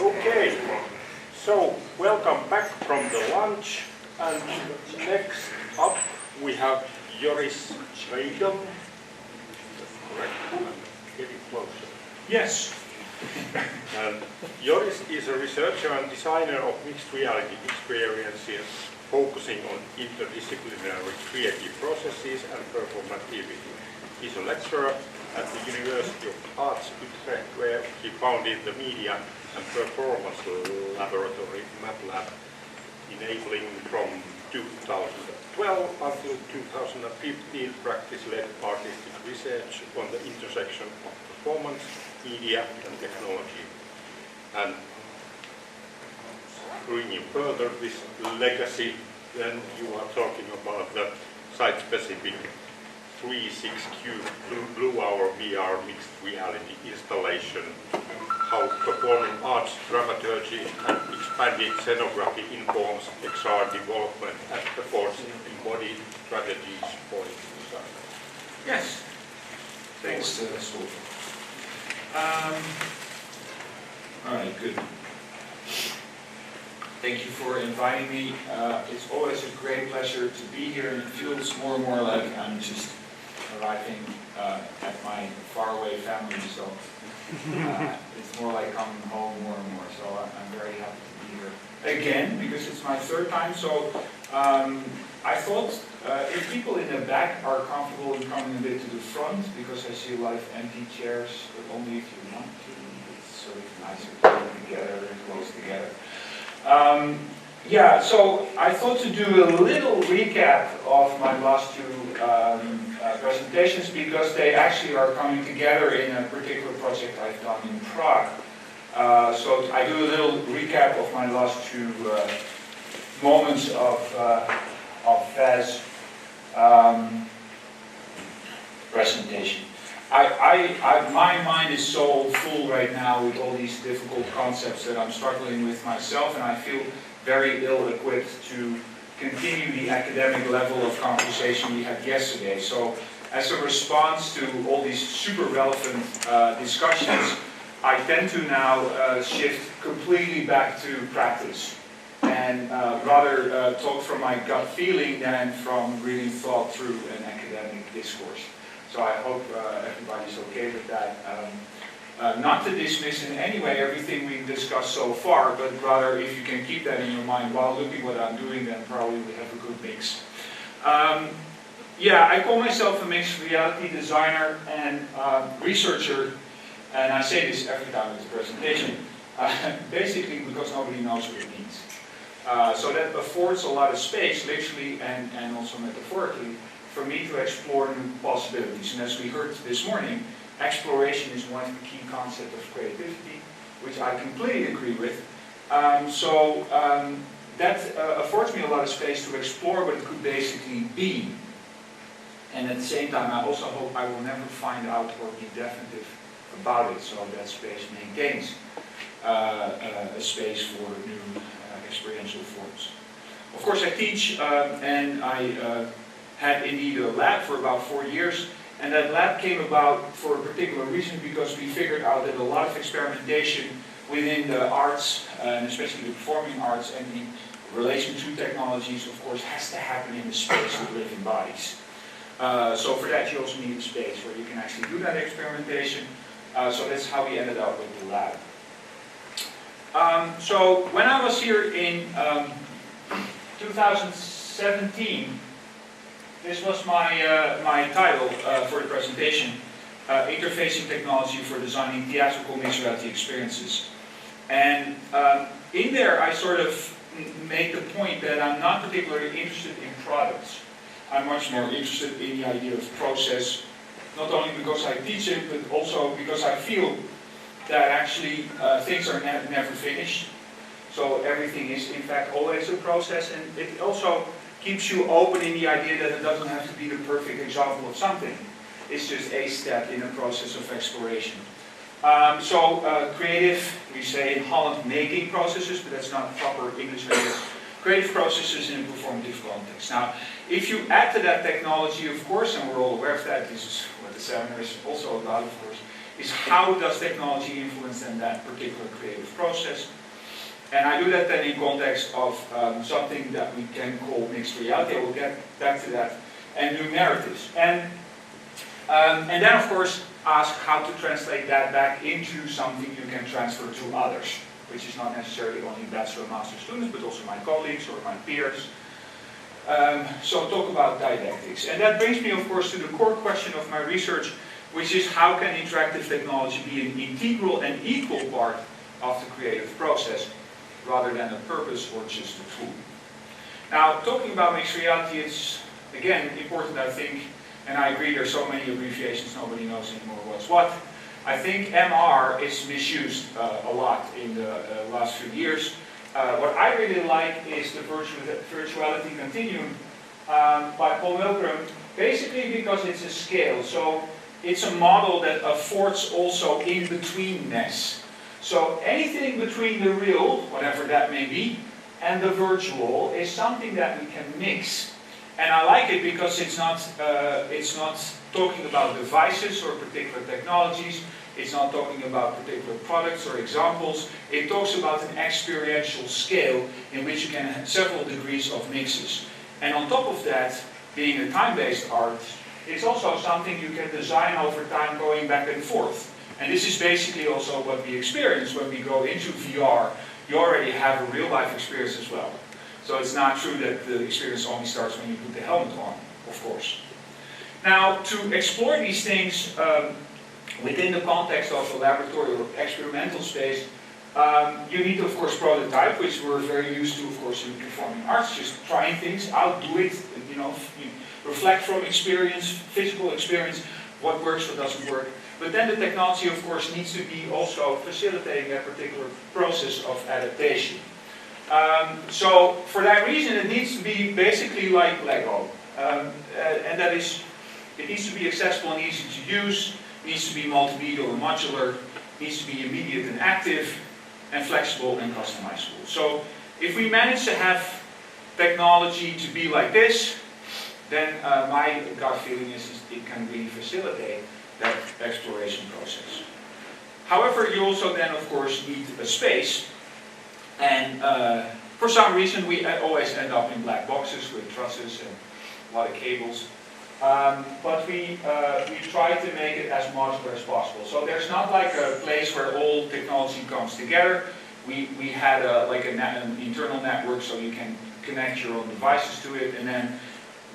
Okay, so welcome back from the lunch, and next up we have Joris Weijdom. Correct? Getting closer. Yes. And Joris is a researcher and designer of mixed reality experiences, focusing on interdisciplinary creative processes and performativity. He's a lecturer at the University of Arts Utrecht, where he founded the Media and Performance Laboratory, MATLAB, enabling from 2012 until 2015 practice-led artistic research on the intersection of performance, media and technology. And bringing further this legacy, then you are talking about the site-specific 3.6Q Blue Hour VR mixed reality installation, how performing arts dramaturgy and expanded scenography informs XR development and supports embodied strategies for design. Yes. Thanks, Stoel. All right, good. Thank you for inviting me. It's always a great pleasure to be here, and it feels more and more like I'm just arriving at my faraway family, so it's more like coming home more and more, so I'm very happy to be here again, because it's my third time. So I thought if people in the back are comfortable in coming a bit to the front, because I see a lot of empty chairs, but only if you want to. It's sort of nicer to be together and close together. Yeah, so I thought to do a little recap of my last two presentations, because they actually are coming together in a particular project I've done in Prague. So I do a little recap of my last two moments of VES presentation. My mind is so full right now with all these difficult concepts that I'm struggling with myself, and I feel very ill-equipped to continue the academic level of conversation we had yesterday. So as a response to all these super relevant discussions, I tend to now shift completely back to practice and rather talk from my gut feeling than from really thought through an academic discourse. So I hope everybody's okay with that. Not to dismiss in any way everything we've discussed so far, but rather if you can keep that in your mind while looking what I'm doing, then probably we have a good mix. Yeah, I call myself a mixed reality designer and researcher, and I say this every time it's a presentation, basically because nobody knows what it means. So that affords a lot of space, literally and also metaphorically, for me to explore new possibilities. And as we heard this morning, exploration is one of the key concepts of creativity, which I completely agree with. That affords me a lot of space to explore what it could basically be. And at the same time, I also hope I will never find out or be definitive about it, so that space maintains a space for new experiential forms. Of course, I teach, and I had indeed a lab for about 4 years, and that lab came about for a particular reason, because we figured out that a lot of experimentation within the arts, and especially the performing arts and the relation to technologies, of course, has to happen in the space with living bodies. So for that you also need a space where you can actually do that experimentation. So that's how we ended up with the lab. So when I was here in 2017, this was my title for the presentation, Interfacing Technology for Designing Theatrical Mixed Reality Experiences. And in there I sort of made the point that I'm not particularly interested in products. I'm much more interested in the idea of process, not only because I teach it, but also because I feel that actually things are never finished. So everything is in fact always a process, and it also keeps you open in the idea that it doesn't have to be the perfect example of something. It's just a step in a process of exploration. Creative, we say in Holland, making processes, but that's not proper English. Creative processes in a performative context. Now, if you add to that technology, of course, and we're all aware of that, this is what the seminar is also about, of course, is how does technology influence then that particular creative process. And I do that then in context of something that we can call mixed reality. I will get back to that. And new narratives. And then of course ask how to translate that back into something you can transfer to others, which is not necessarily only bachelor and master students, but also my colleagues or my peers. So talk about didactics. And that brings me of course to the core question of my research, which is how can interactive technology be an integral and equal part of the creative process, rather than a purpose or just a tool. Now, talking about mixed reality, it's again important, I think, and I agree there's so many abbreviations nobody knows anymore what's what. I think MR is misused a lot in the last few years. What I really like is the virtuality continuum by Paul Milgram, basically because it's a scale. So it's a model that affords also in-betweenness. So anything between the real, whatever that may be, and the virtual is something that we can mix. And I like it because it's not talking about devices or particular technologies. It's not talking about particular products or examples. It talks about an experiential scale in which you can have several degrees of mixes. And on top of that, being a time-based art, it's also something you can design over time going back and forth. And this is basically also what we experience when we go into VR. You already have a real-life experience as well. So it's not true that the experience only starts when you put the helmet on, of course. Now, to explore these things within the context of a laboratory or experimental space, you need to, of course, prototype, which we're very used to, of course, in performing arts, just trying things out, do it, you know, you reflect from experience, physical experience, what works, what doesn't work. But then the technology, of course, needs to be also facilitating that particular process of adaptation. So for that reason, it needs to be basically like Lego. And that is, it needs to be accessible and easy to use, needs to be multimedia or modular, needs to be immediate and active, and flexible and customizable. So if we manage to have technology to be like this, then my gut feeling is it can really facilitate that exploration process. However, you also then, of course, need a space. And for some reason, we always end up in black boxes with trusses and a lot of cables. But we try to make it as modular as possible. So there's not like a place where all technology comes together. We had like an internal network, so you can connect your own devices to it and then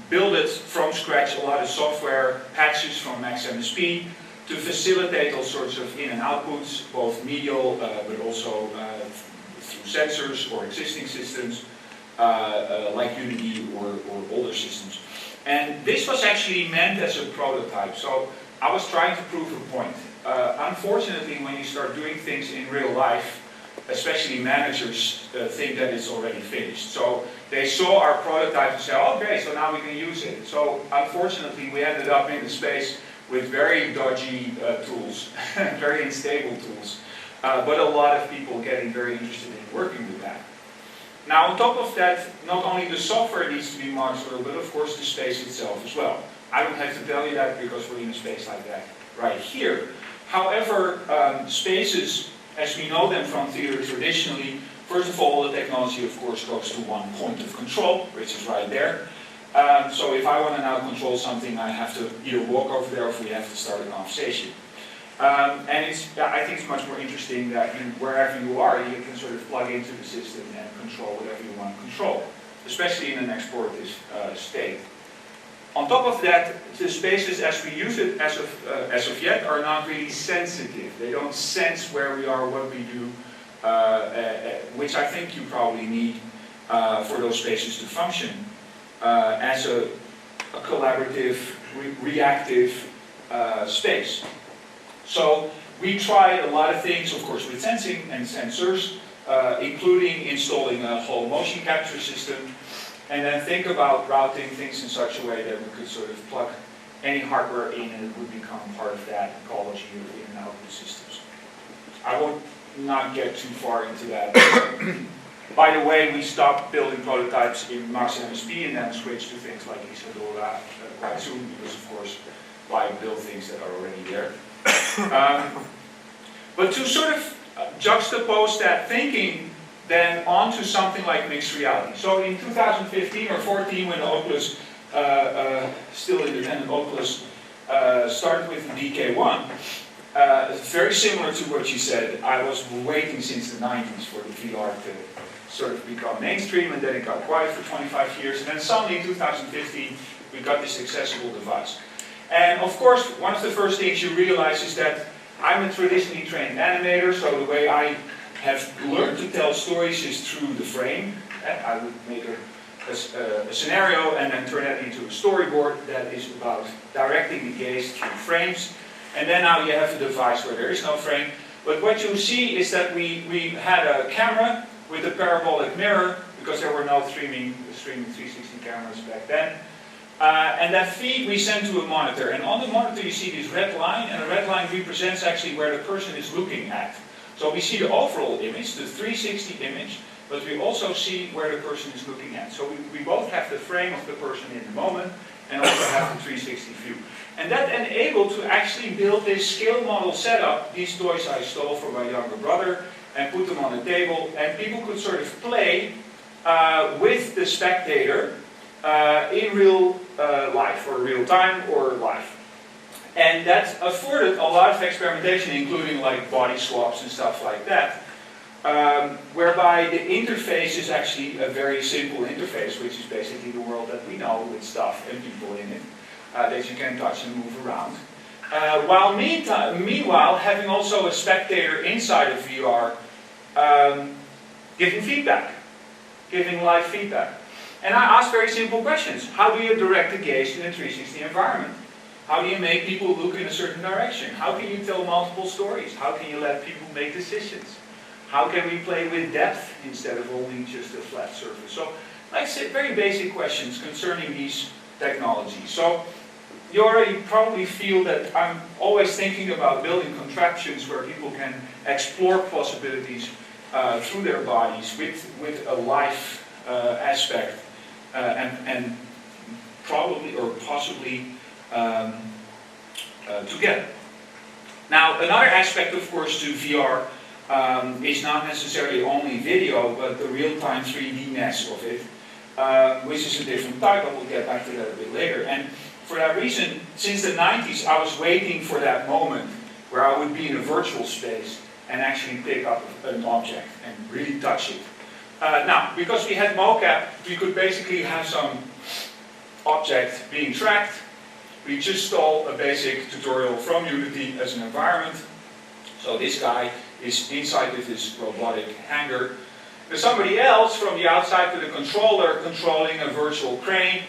build it from scratch, a lot of software, patches from MaxMSP to facilitate all sorts of in and outputs, both medial, but also through sensors or existing systems, like Unity or older systems. And this was actually meant as a prototype, so I was trying to prove a point. Unfortunately, when you start doing things in real life, especially managers think that it's already finished. So they saw our prototype and said, okay, so now we can use it. So unfortunately, we ended up in the space with very dodgy tools, very unstable tools, but a lot of people getting very interested in working with that. Now, on top of that, not only the software needs to be modular, but of course the space itself as well. I don't have to tell you that because we're in a space like that right here. However, spaces, as we know them from theater traditionally, first of all, the technology, of course, goes to one point of control, which is right there. So if I want to now control something, I have to either walk over there or we have to start a conversation. And I think it's much more interesting that wherever you are, you can sort of plug into the system and control whatever you want to control, especially in an explorative state. On top of that, the spaces as we use it as of yet are not really sensitive. They don't sense where we are, what we do, which I think you probably need for those spaces to function as a collaborative, reactive space. So we tried a lot of things, of course, with sensing and sensors, including installing a whole motion capture system, and then think about routing things in such a way that we could sort of plug any hardware in and it would become part of that ecology of in and out of the systems. I will not get too far into that. By the way, we stopped building prototypes in MaxMSP and then switched to things like Isadora quite soon because, of course, why build things that are already there. But to sort of juxtapose that thinking then onto something like mixed reality. So in 2015 or 14, when the Oculus, still independent Oculus, started with the DK1, very similar to what you said, I was waiting since the 90s for the VR to sort of become mainstream, and then it got quiet for 25 years, and then suddenly in 2015 we got this accessible device. And of course, one of the first things you realize is that I'm a traditionally trained animator, so the way I have learned to tell stories is through the frame. I would make a scenario and then turn that into a storyboard that is about directing the gaze through frames. And then now you have a device where there is no frame. But what you see is that we had a camera with a parabolic mirror, because there were no streaming 360 cameras back then. And that feed we send to a monitor. And on the monitor you see this red line, and the red line represents actually where the person is looking at. So we see the overall image, the 360 image, but we also see where the person is looking at. So we both have the frame of the person in the moment, and also have the 360 view. And that enabled to actually build this scale model setup. These toys I stole from my younger brother and put them on the table, and people could sort of play with the spectator in real life, or real time, or live. And that afforded a lot of experimentation, including like body swaps and stuff like that, whereby the interface is actually a very simple interface, which is basically the world that we know, with stuff and people in it that you can touch and move around. While meanwhile, having also a spectator inside of VR giving feedback, giving live feedback. And I asked very simple questions. How do you direct the gaze in a 360 environment? How do you make people look in a certain direction? How can you tell multiple stories? How can you let people make decisions? How can we play with depth instead of only just a flat surface? So, like I said, very basic questions concerning these technologies. So, you already probably feel that I'm always thinking about building contraptions where people can explore possibilities through their bodies with a life aspect and probably or possibly together. Now, another aspect, of course, to VR is not necessarily only video, but the real-time 3D-ness of it, which is a different type. I will get back to that a bit later. And for that reason, since the 90s, I was waiting for that moment where I would be in a virtual space and actually pick up an object and really touch it. Now, because we had mocap, we could basically have some object being tracked. We just stole a basic tutorial from Unity as an environment. So this guy is inside with his robotic hanger. There's somebody else from the outside with a controller controlling a virtual crane.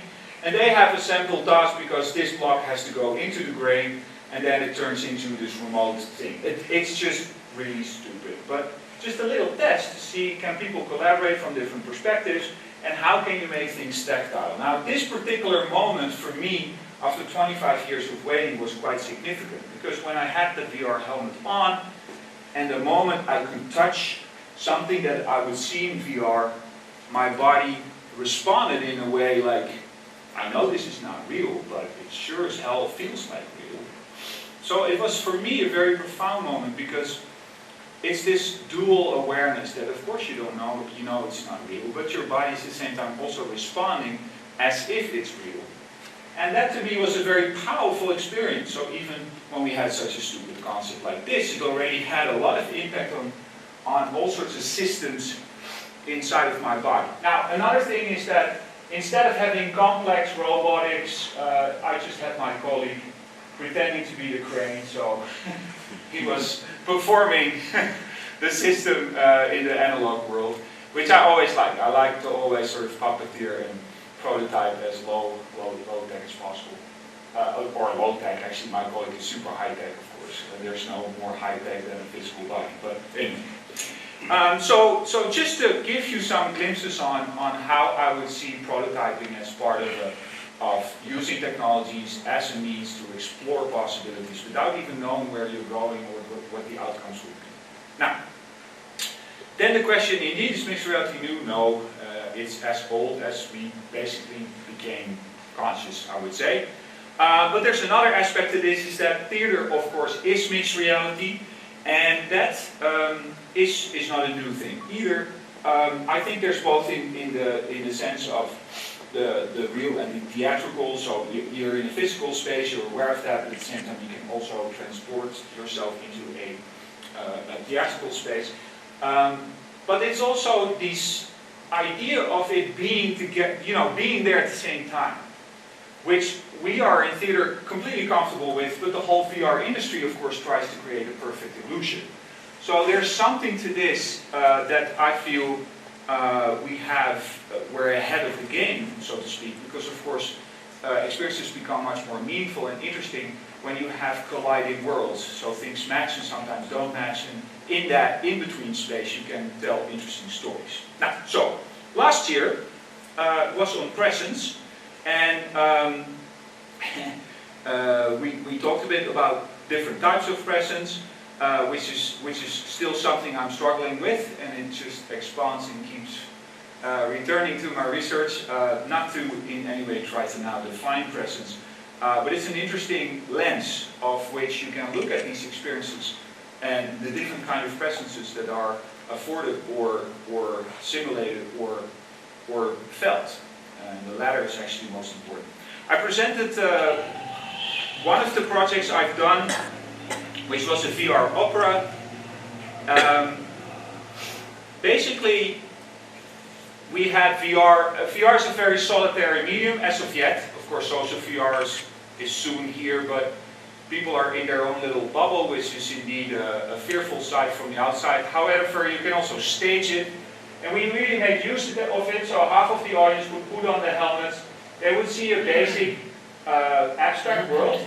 And they have a simple task because this block has to go into the crane and then it turns into this remote thing. It's just really stupid. But just a little test to see, can people collaborate from different perspectives and how can you make things tactile. Now this particular moment for me, after 25 years of waiting, was quite significant, because when I had the VR helmet on and the moment I could touch something that I would see in VR, my body responded in a way like, I know this is not real, but it sure as hell feels like real. So it was for me a very profound moment, because it's this dual awareness that of course you don't know, you know it's not real, but your body is at the same time also responding as if it's real. And that to me was a very powerful experience. So even when we had such a stupid concept like this, it already had a lot of impact on all sorts of systems inside of my body. Now another thing is that instead of having complex robotics, I just had my colleague pretending to be the crane, so he was performing the system in the analog world, which I always like. I like to always sort of puppeteer and prototype as low tech as possible. Or low tech, actually my colleague is super high tech, of course. There's no more high tech than a physical body, but anyway. So just to give you some glimpses on how I would see prototyping as part of using technologies as a means to explore possibilities without even knowing where you're going or what the outcomes would be. Now, then the question, indeed, is mixed reality new? No, it's as old as we basically became conscious, I would say. But there's another aspect to this, is that theater, of course, is mixed reality, and that is not a new thing either. I think there's both in the sense of the real and the theatrical. So you're in a physical space, you're aware of that, but at the same time you can also transport yourself into a theatrical space. But it's also this idea of it being being there at the same time, which we are in theater completely comfortable with, but the whole VR industry, of course, tries to create a perfect illusion. So there's something to this that I feel we're ahead of the game, so to speak, because of course experiences become much more meaningful and interesting when you have colliding worlds. So things match and sometimes don't match, and in that in-between space you can tell interesting stories. Now, so last year was on presence, and we talked a bit about different types of presence. Which is still something I'm struggling with, and it just expands and keeps returning to my research, not to in any way try to now define presence, but it's an interesting lens of which you can look at these experiences and the different kind of presences that are afforded or simulated or felt, and the latter is actually most important. I presented one of the projects I've done, which was a VR opera. Basically, we had VR. VR is a very solitary medium as of yet. Of course, social VR is soon here, but people are in their own little bubble, which is indeed a fearful sight from the outside. However, you can also stage it, and we really made use of it. So half of the audience would put on the helmets. They would see a basic abstract world.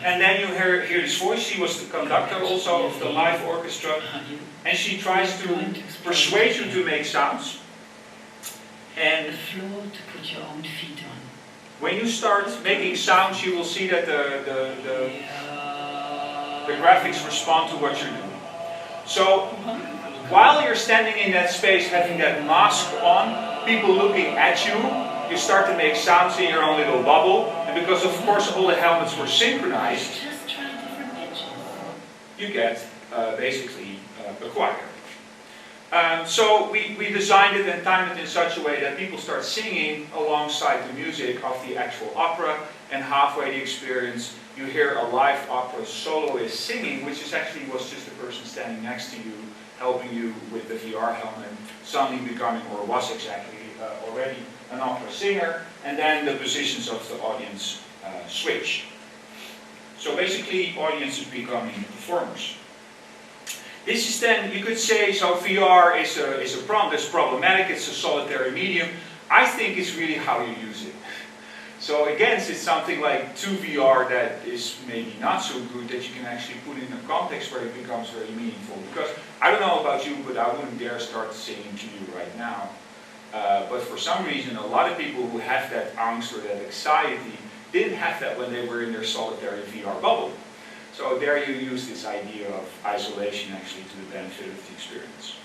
And then you hear this voice. She was the conductor also of the live orchestra, and she tries to persuade you to make sounds. And the floor to put your own feet on. When you start making sounds, you will see that the graphics respond to what you're doing. So while you're standing in that space, having that mask on, people looking at you, you start to make sounds in your own little bubble, and because of course all the helmets were synchronized, you get basically a choir. So we designed it and timed it in such a way that people start singing alongside the music of the actual opera, and halfway the experience you hear a live opera soloist singing, which is actually was just the person standing next to you, helping you with the VR helmet, suddenly becoming, or was exactly already, an opera singer, and then the positions of the audience switch. So basically, audiences becoming performers. This is then, you could say, so VR is problematic, it's a solitary medium. I think it's really how you use it. So again, it's something like 2VR that is maybe not so good, that you can actually put in a context where it becomes very meaningful. Because I don't know about you, but I wouldn't dare start singing to you right now. But for some reason, a lot of people who have that angst or that anxiety didn't have that when they were in their solitary VR bubble. So there you use this idea of isolation actually to the benefit of the experience.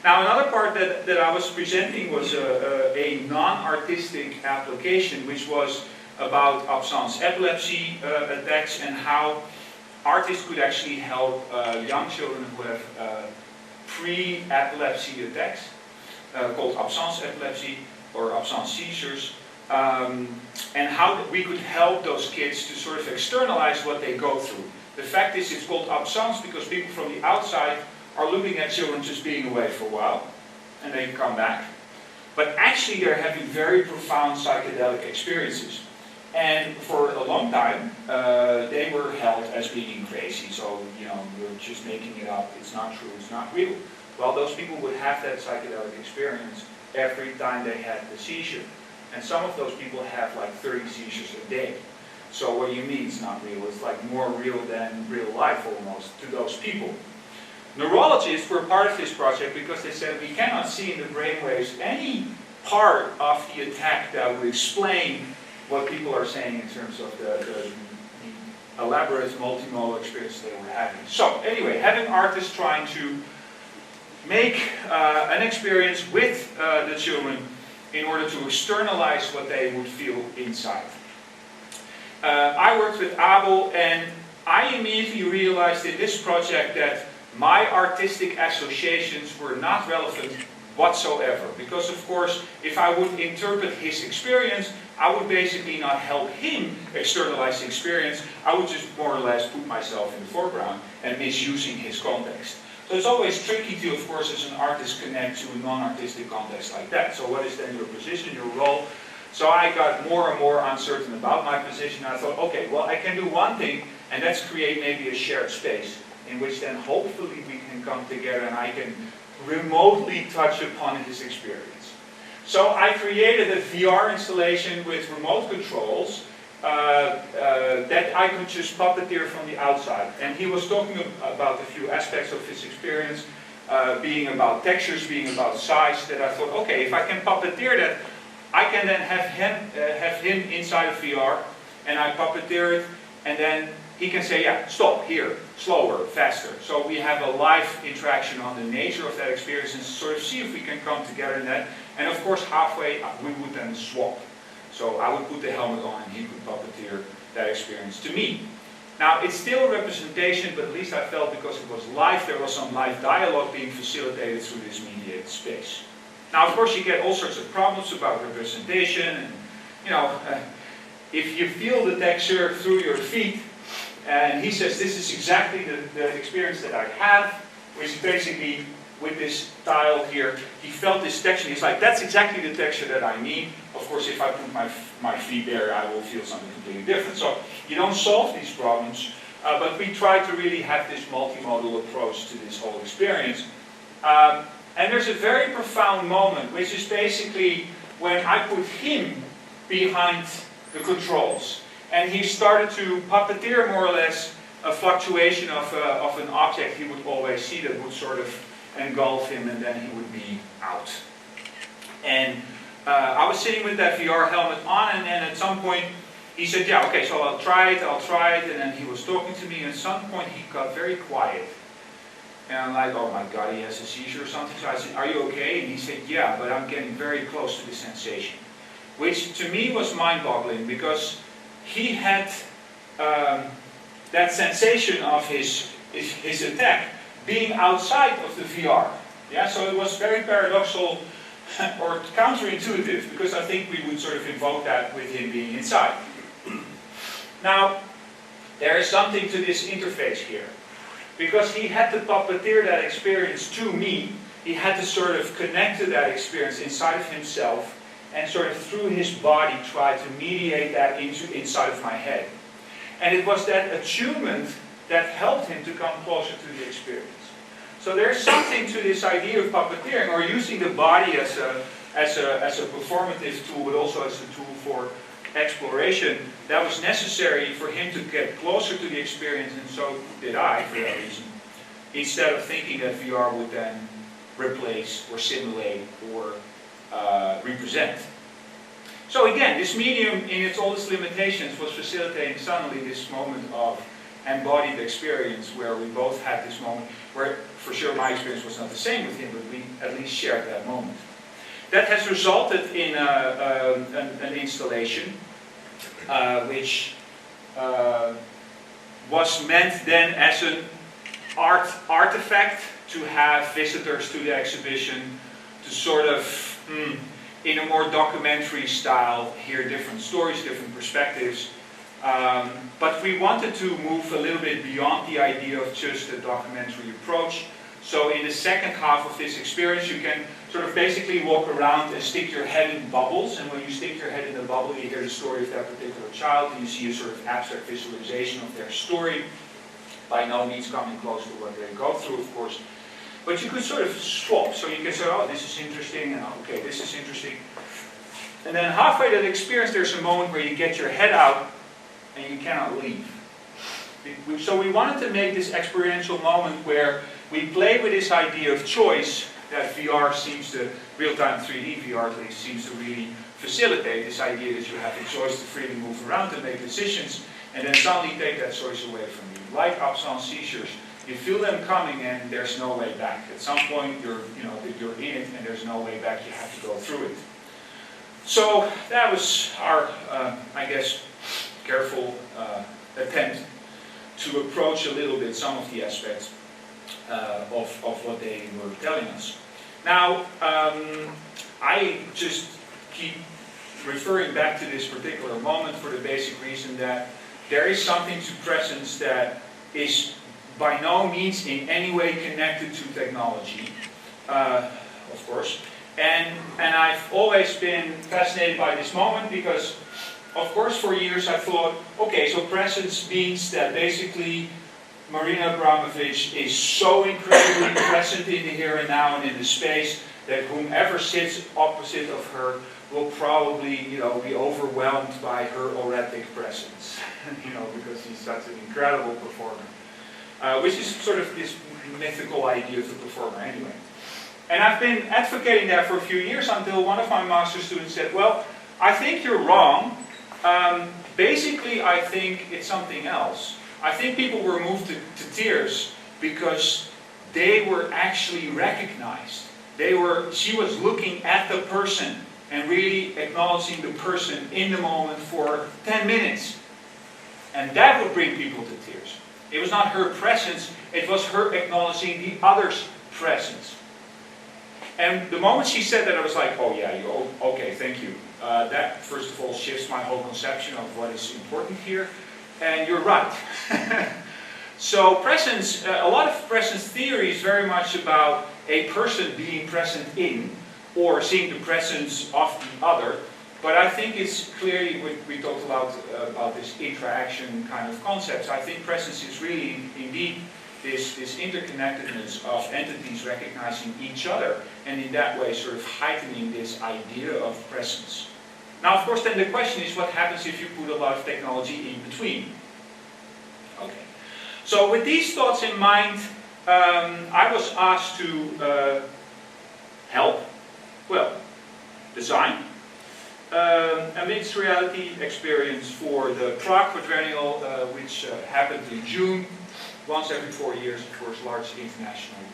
Now another part that I was presenting was a non-artistic application, which was about absence epilepsy attacks and how artists could actually help young children who have pre-epilepsy attacks, called absence epilepsy or absence seizures, and how we could help those kids to sort of externalize what they go through. The fact is, it's called absence because people from the outside are looking at children just being away for a while, and they come back. But actually they're having very profound psychedelic experiences. And for a long time, they were held as being crazy. So, you know, you're just making it up, it's not true, it's not real. Well, those people would have that psychedelic experience every time they had the seizure. And some of those people have like 30 seizures a day. So what do you mean it's not real? It's like more real than real life almost to those people. Neurologists were part of this project because they said we cannot see in the brainwaves any part of the attack that would explain what people are saying in terms of the elaborate multimodal experience they were having. So anyway, having artists trying to make an experience with the children in order to externalize what they would feel inside. I worked with Abel, and I immediately realized in this project that my artistic associations were not relevant whatsoever. Because of course, if I would interpret his experience, I would basically not help him externalize the experience. I would just more or less put myself in the foreground and misusing his context. So it's always tricky to, of course, as an artist, connect to a non-artistic context like that. So what is then your position, your role? So I got more and more uncertain about my position. I thought, okay, well, I can do one thing, and that's create maybe a shared space in which then hopefully we can come together and I can remotely touch upon his experience. So I created a VR installation with remote controls that I could just puppeteer from the outside. And he was talking about a few aspects of his experience, being about textures, being about size, that I thought, okay, if I can puppeteer that, I can then have him inside of VR, and I puppeteer it, and then he can say, yeah, stop, here, slower, faster. So we have a live interaction on the nature of that experience and sort of see if we can come together in that. And of course, halfway, we would then swap. So I would put the helmet on and he could puppeteer that experience to me. Now, it's still a representation, but at least I felt because it was live, there was some live dialogue being facilitated through this mediated space. Now, of course, you get all sorts of problems about representation, and, you know, if you feel the texture through your feet, and he says, this is exactly the experience that I have, which is basically with this tile here, he felt this texture, he's like, that's exactly the texture that I need. Of course, if I put my feet there, I will feel something completely different. So, you don't solve these problems, but we try to really have this multimodal approach to this whole experience. And there's a very profound moment, which is basically when I put him behind the controls. And he started to puppeteer more or less a fluctuation of an object he would always see that would sort of engulf him, and then he would be out. And I was sitting with that VR helmet on, and then at some point he said, yeah, okay, so I'll try it, and then he was talking to me, and at some point he got very quiet. And I'm like, oh my God, he has a seizure or something. So I said, are you okay? And he said, yeah, but I'm getting very close to the sensation. Which to me was mind-boggling, because he had that sensation of his attack being outside of the VR. Yeah, so it was very paradoxical or counterintuitive, because I think we would sort of invoke that with him being inside. Now, there is something to this interface here. Because he had to puppeteer that experience to me, he had to sort of connect to that experience inside of himself, and sort of through his body try to mediate that inside of my head. And it was that attunement that helped him to come closer to the experience. So there's something to this idea of puppeteering, or using the body as a performative tool, but also as a tool for exploration, that was necessary for him to get closer to the experience, and so did I, for that reason. Instead of thinking that VR would then replace or simulate or represent. So again, this medium in all its limitations was facilitating suddenly this moment of embodied experience, where we both had this moment, where for sure my experience was not the same with him, but we at least shared that moment. That has resulted in an installation which was meant then as an artifact to have visitors to the exhibition to sort of, in a more documentary style, hear different stories, different perspectives. But we wanted to move a little bit beyond the idea of just a documentary approach. So in the second half of this experience, you can sort of basically walk around and stick your head in bubbles. And when you stick your head in the bubble, you hear the story of that particular child, and you see a sort of abstract visualization of their story. By no means coming close to what they go through, of course. But you could sort of swap. So you can say, oh, this is interesting, and okay, this is interesting. And then halfway that experience, there's a moment where you get your head out, and you cannot leave. So we wanted to make this experiential moment where we play with this idea of choice that VR seems to, real-time 3D VR at least, seems to really facilitate, this idea that you have the choice to freely move around and make decisions, and then suddenly take that choice away from you. Like absence seizures, you feel them coming and there's no way back. At some point you're in it and there's no way back, you have to go through it. So that was our, I guess, careful attempt to approach a little bit some of the aspects of what they were telling us. Now, I just keep referring back to this particular moment for the basic reason that there is something to presence that is by no means in any way connected to technology, of course. And I've always been fascinated by this moment because, of course, for years I thought, okay, so presence means that basically Marina Abramovich is so incredibly present in the here and now and in the space that whomever sits opposite of her will probably, be overwhelmed by her auric presence, because she's such an incredible performer, which is sort of this mythical idea of the performer anyway. And I've been advocating that for a few years until one of my master students said, well, I think you're wrong. Basically, I think it's something else. I think people were moved to tears because they were actually recognized. She was looking at the person and really acknowledging the person in the moment for 10 minutes. And that would bring people to tears. It was not her presence, it was her acknowledging the other's presence. And the moment she said that, I was like, oh yeah, okay, thank you. That, first of all, shifts my whole conception of what is important here. And you're right. So presence, a lot of presence theory is very much about a person being present in, or seeing the presence of the other. But I think it's clearly, we talked about this interaction kind of concepts. I think presence is really indeed this interconnectedness of entities recognizing each other, and in that way sort of heightening this idea of presence. Now, of course, then the question is, what happens if you put a lot of technology in between? Okay. So with these thoughts in mind, I was asked to help, design a mixed reality experience for the Prague Quadrennial, which happened in June, once every 4 years, of course, large international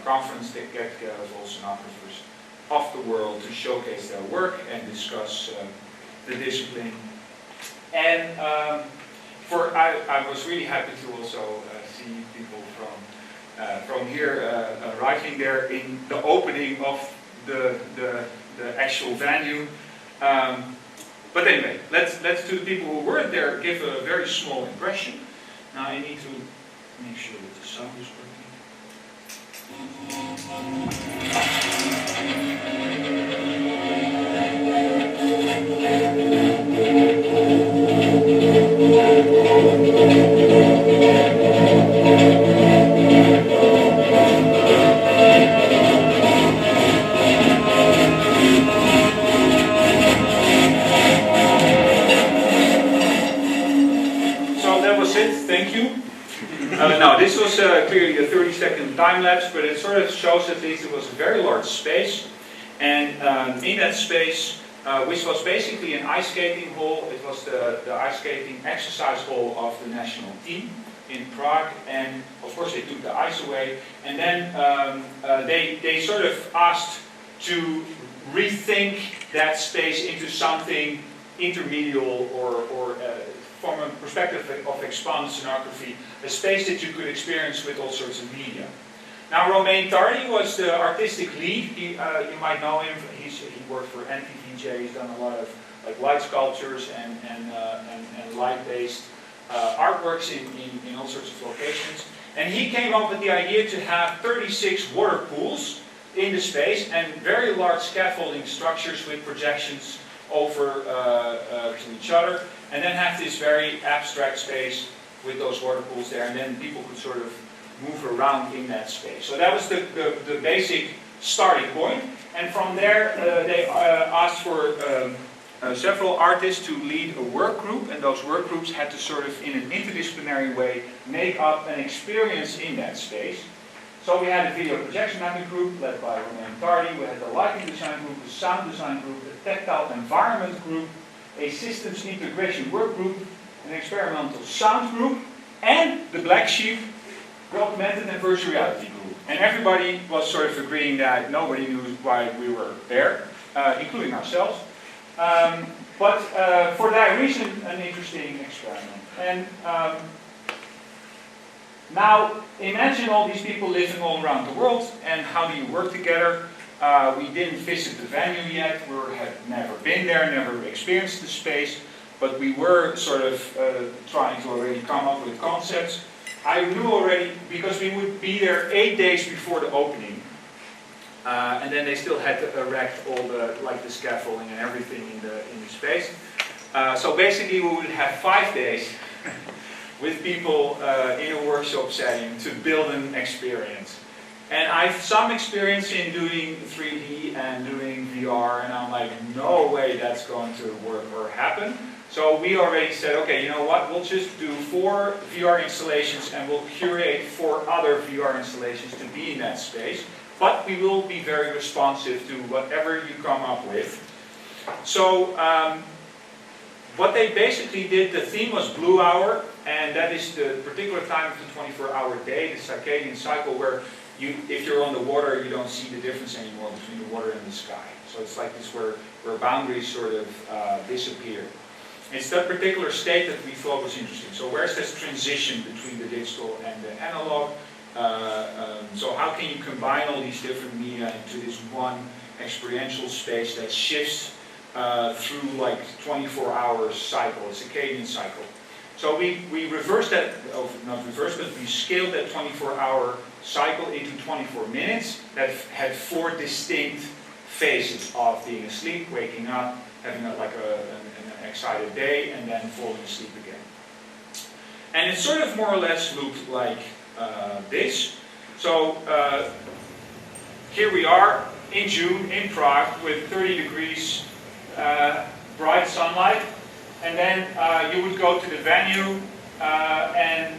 conference that get together of all sonographers of the world to showcase their work and discuss the discipline. And I was really happy to also see people from here arriving there in the opening of the actual venue. But anyway, let's to the people who weren't there give a very small impression. Now I need to make sure that the sound is working. So that was it. Thank you. No, this was clearly a 30-second time lapse, but it sort of shows at least it was a very large space. And in that space, which was basically an ice skating hall, it was the ice skating exercise hall of the national team in Prague. And of course they took the ice away. And then they sort of asked to rethink that space into something intermedial or from a perspective of expanded sonography, a space that you could experience with all sorts of media. Now, Romain Tardy was the artistic lead. You might know him. He worked for NTVJ. He's done a lot of light sculptures and light-based artworks in all sorts of locations. And he came up with the idea to have 36 water pools in the space and very large scaffolding structures with projections over to each other, and then have this very abstract space with those water pools there, and then people could sort of move around in that space. So that was the basic starting point, and from there they asked for several artists to lead a work group, and those work groups had to sort of, in an interdisciplinary way, make up an experience in that space. So we had a video projection mapping group led by Romain Tardy, we had the lighting design group, the sound design group, the tactile environment group, a systems integration work group, an experimental sound group, and the black sheep, the augmented and virtual reality group. And everybody was sort of agreeing that nobody knew why we were there, including ourselves. But for that reason, an interesting experiment. And now, imagine all these people living all around the world, and how do you work together? We didn't visit the venue yet, we had never been there, never experienced the space, but we were sort of trying to already come up with concepts. I knew already, because we would be there 8 days before the opening, and then they still had to erect all the, like the scaffolding and everything in the space. So basically we would have 5 days with people in a workshop setting to build an experience. And I have some experience in doing 3D and doing VR, and I'm like, no way that's going to work or happen. So we already said, okay, you know what, we'll just do 4 VR installations and we'll curate 4 other VR installations to be in that space. But we will be very responsive to whatever you come up with. So what they basically did, the theme was Blue Hour, and that is the particular time of the 24-hour day, the circadian cycle, where if you're on the water, you don't see the difference anymore between the water and the sky. So it's like this where boundaries sort of disappear. It's that particular state that we thought was interesting. So where's this transition between the digital and the analog? So how can you combine all these different media into this one experiential space that shifts through like 24-hour cycle, a circadian cycle? So we reversed that, not reversed, but we scaled that 24-hour cycle into 24 minutes that had 4 distinct phases of being asleep, waking up, having an excited day, and then falling asleep again. And it sort of more or less looked like this. So here we are in June in Prague with 30 degrees bright sunlight. And then you would go to the venue, and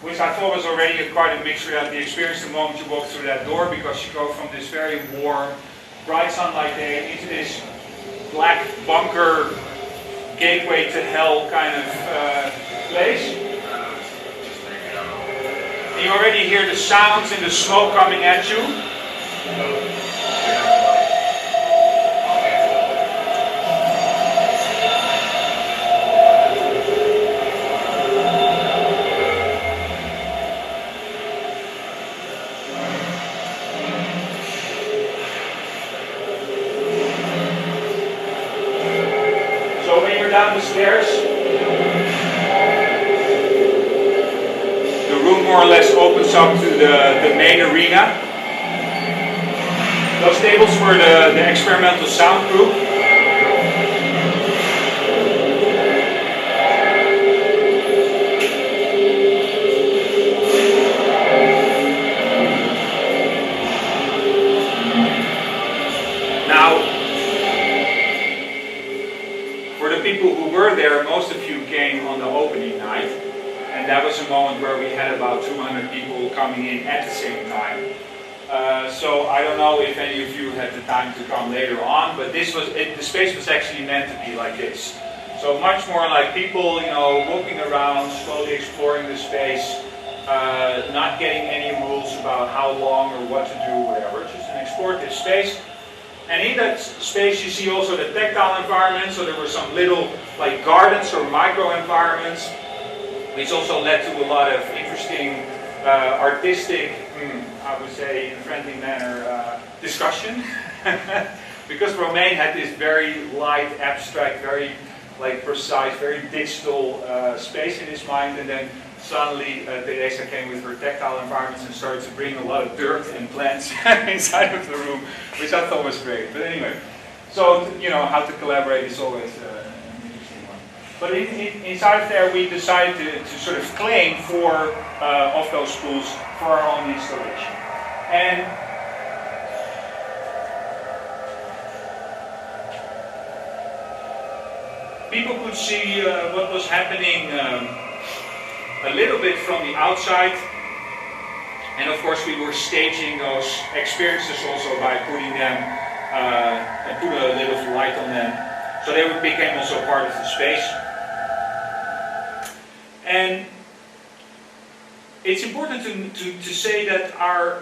which I thought was already quite a mixed reality experience the moment you walk through that door, because you go from this very warm, bright sunlight day into this black bunker, gateway to hell kind of place. And you already hear the sounds and the smoke coming at you. Down the stairs. The room more or less opens up to the main arena. Those tables were the experimental sound group. People who were there, most of you came on the opening night, and that was a moment where we had about 200 people coming in at the same time. So I don't know if any of you had the time to come later on, but this was the space was actually meant to be like this. So much more like people, walking around, slowly exploring the space, not getting any rules about how long or what to do, whatever. Just an explorative space. And in that space you see also the tactile environment, so there were some little like gardens or micro environments, which also led to a lot of interesting artistic, I would say in a friendly manner, discussion. Because Romain had this very light, abstract, very precise, very digital space in his mind, and then suddenly Teresa came with her tactile environments and started to bring a lot of dirt and plants inside of the room, which I thought was great. But anyway, so how to collaborate is always an interesting one. But inside of there we decided to sort of claim 4 of those schools for our own installation. And people could see what was happening a little bit from the outside, and of course we were staging those experiences also by putting them and put a little light on them, so they became also part of the space. And it's important to say that our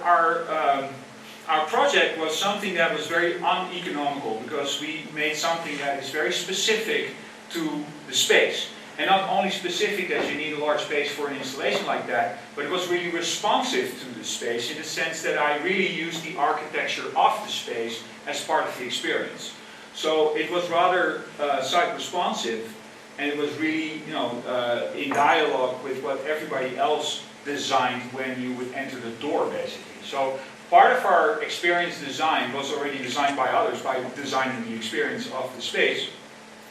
our project was something that was very uneconomical because we made something that is very specific to the space. And not only specific that you need a large space for an installation like that, but it was really responsive to the space in the sense that I really used the architecture of the space as part of the experience. So it was rather site responsive, and it was really, in dialogue with what everybody else designed when you would enter the door, basically. So part of our experience design was already designed by others by designing the experience of the space,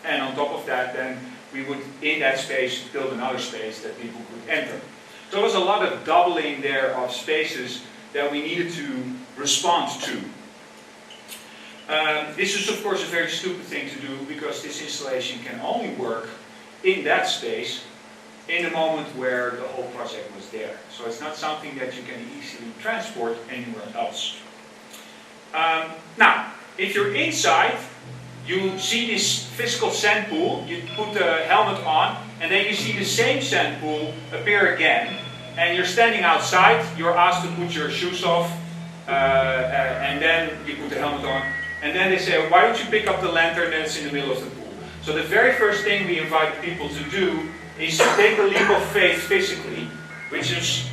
and on top of that, then we would, in that space, build another space that people could enter. So there was a lot of doubling there of spaces that we needed to respond to. This is, of course, a very stupid thing to do because this installation can only work in that space in the moment where the whole project was there. So it's not something that you can easily transport anywhere else. Now, if you're inside, you see this physical sand pool, you put the helmet on, and then you see the same sand pool appear again. And you're standing outside, you're asked to put your shoes off, and then you put the helmet on. And then they say, why don't you pick up the lantern that's in the middle of the pool? So the very first thing we invite people to do is to take a leap of faith physically, which is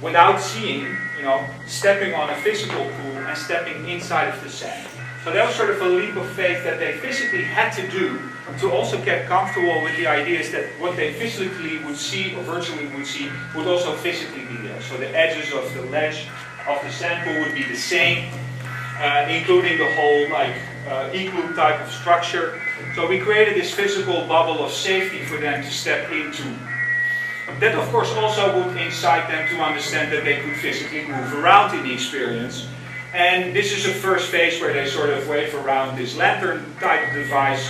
without seeing, stepping on a physical pool and stepping inside of the sand. So that was sort of a leap of faith that they physically had to do to also get comfortable with the ideas that what they physically would see or virtually would see would also physically be there. So the edges of the ledge of the sand pool would be the same, including the whole igloo type of structure. So we created this physical bubble of safety for them to step into. That of course also would incite them to understand that they could physically move around in the experience. And this is a first phase where they sort of wave around this lantern type of device.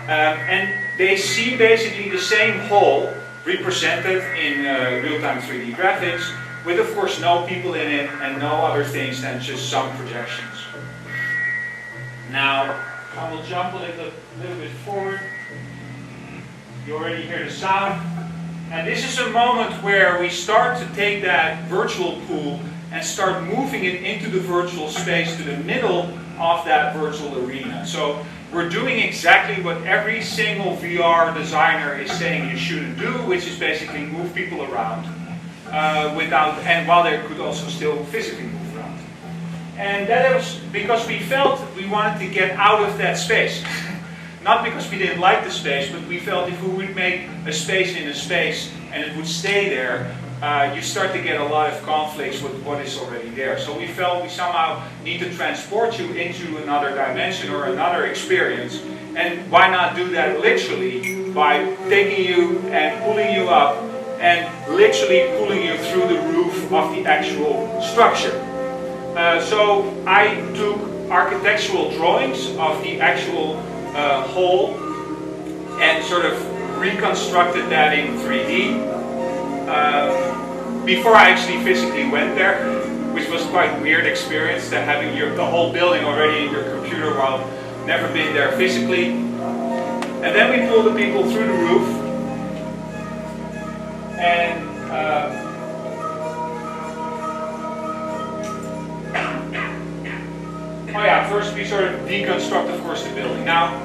And they see basically the same hall represented in real-time 3D graphics, with of course no people in it and no other things than just some projections. Now, I will jump a little bit forward. You already hear the sound. And this is a moment where we start to take that virtual pool and start moving it into the virtual space to the middle of that virtual arena. So we're doing exactly what every single VR designer is saying you shouldn't do, which is basically move people around and while they could also still physically move around. And that was because we felt we wanted to get out of that space. Not because we didn't like the space, but we felt if we would make a space in a space and it would stay there, you start to get a lot of conflicts with what is already there. So we felt we somehow need to transport you into another dimension or another experience. And why not do that literally by taking you and pulling you up and literally pulling you through the roof of the actual structure. So I took architectural drawings of the actual hall and sort of reconstructed that in 3D. Before I actually physically went there, which was quite a weird experience, that having the whole building already in your computer while never been there physically. And then we pulled the people through the roof, and oh yeah, first we sort of deconstruct, of course, the building. Now,